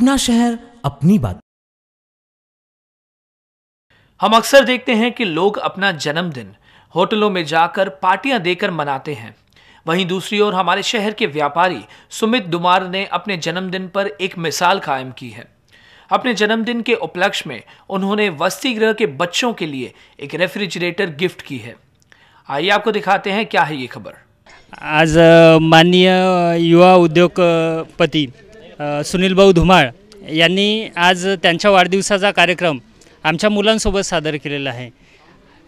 अपना शहर अपनी बात। हम अक्सर देखते हैं कि लोग अपना जन्मदिन होटलों में जाकर पार्टियां देकर मनाते हैं। वहीं दूसरी ओर हमारे शहर के व्यापारी सुमित दुमार ने अपने जन्मदिन पर एक मिसाल कायम की है। अपने जन्मदिन के उपलक्ष्य में उन्होंने वसति गृह के बच्चों के लिए एक रेफ्रिजरेटर गिफ्ट की है। आइए आपको दिखाते हैं क्या है ये खबर। आज माननीय युवा उद्योगपती सुनील भाऊ धुमाळ यांनी आज त्यांच्या वाढदिवसाचा कार्यक्रम आमच्या मुलांसोबत सादर केलेला आहे।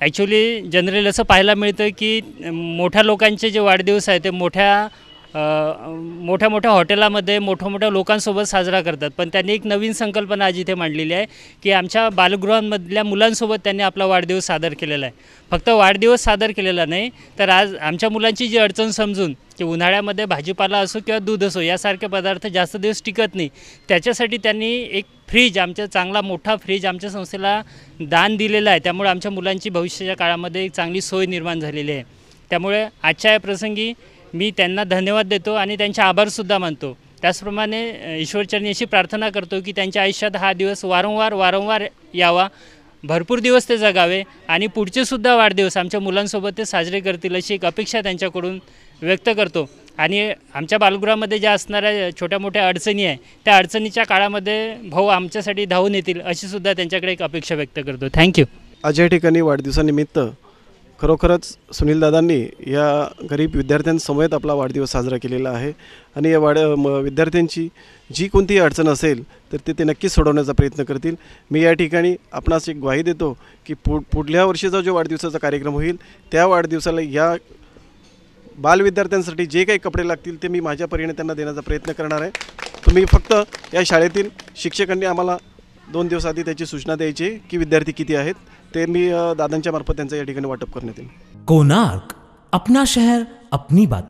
ॲक्च्युली जनरली असं पाहायला मिळतं की मोठ्या लोकांचे जे वाढदिवस आहे ते मोठ्या मोठ्या हॉटेलामध्ये मोठ्या लोकांसोबत साजरा करतात, पण त्यांनी एक नवीन संकल्पना आज इथे मांडलेली आहे की आमच्या बालगृहांमधल्या मुलांसोबत त्यांनी आपला वाढदिवस सादर केलेला आहे। फक्त वाढदिवस सादर केलेला नाही तर आज आमच्या मुलांची जी अडचण समजून की उन्हाळ्यामध्ये भाजीपाला असो किंवा दूध असो यासारखे पदार्थ जास्त दिवस टिकत नाही, त्याच्यासाठी त्यांनी एक फ्रीज, आमचा चांगला मोठा फ्रीज आमच्या संस्थेला दान दिलेला आहे। त्यामुळे आमच्या मुलांची भविष्याच्या काळामध्ये एक चांगली सोय निर्माण झालेली आहे। त्यामुळे आजच्या या प्रसंगी मी त्यांना धन्यवाद देतो आणि त्यांचे आभारसुद्धा मानतो। त्याचप्रमाणे ईश्वरचरणी अशी प्रार्थना करतो की त्यांच्या आयुष्यात हा दिवस वारंवार यावा, भरपूर दिवस ते जगावे आणि पुढचे सुद्धा वाढदिवस आमच्या मुलांसोबत ते साजरे करतील अशी एक अपेक्षा त्यांच्याकडून व्यक्त करतो। आणि आमच्या बालगृहामध्ये ज्या असणाऱ्या छोट्या मोठ्या अडचणी आहे त्या अडचणीच्या काळामध्ये भाऊ आमच्यासाठी धावून येतील अशी सुद्धा त्यांच्याकडे एक अपेक्षा व्यक्त करतो। थँक्यू। आज या ठिकाणी वाढदिवसानिमित्त खरोखरच सुनील दादांनी या गरीब विद्यार्थ्यांसमवेत आपला वाढदिवस साजरा केलेला आहे आणि या विद्यार्थ्यांची जी कोणतीही अडचण असेल तर ते नक्कीच सोडवण्याचा प्रयत्न करतील। मी या ठिकाणी आपणास एक ग्वाही देतो की पुढल्या वर्षीचा जो वाढदिवसाचा कार्यक्रम होईल त्या वाढदिवसाला या बालविद्यार्थ्यांसाठी जे काही कपडे लागतील ते मी माझ्या परीने त्यांना देण्याचा प्रयत्न करणार आहे। तुम्ही फक्त या शाळेतील शिक्षकांनी आम्हाला 2 दिवस आधी त्याची सूचना द्यायची की विद्यार्थी किती आहेत, ते मी दादांच्या मार्फत त्यांचं या ठिकाणी वाटप करण्यात येईल। कोणार्क अपना शहर अपनी बात।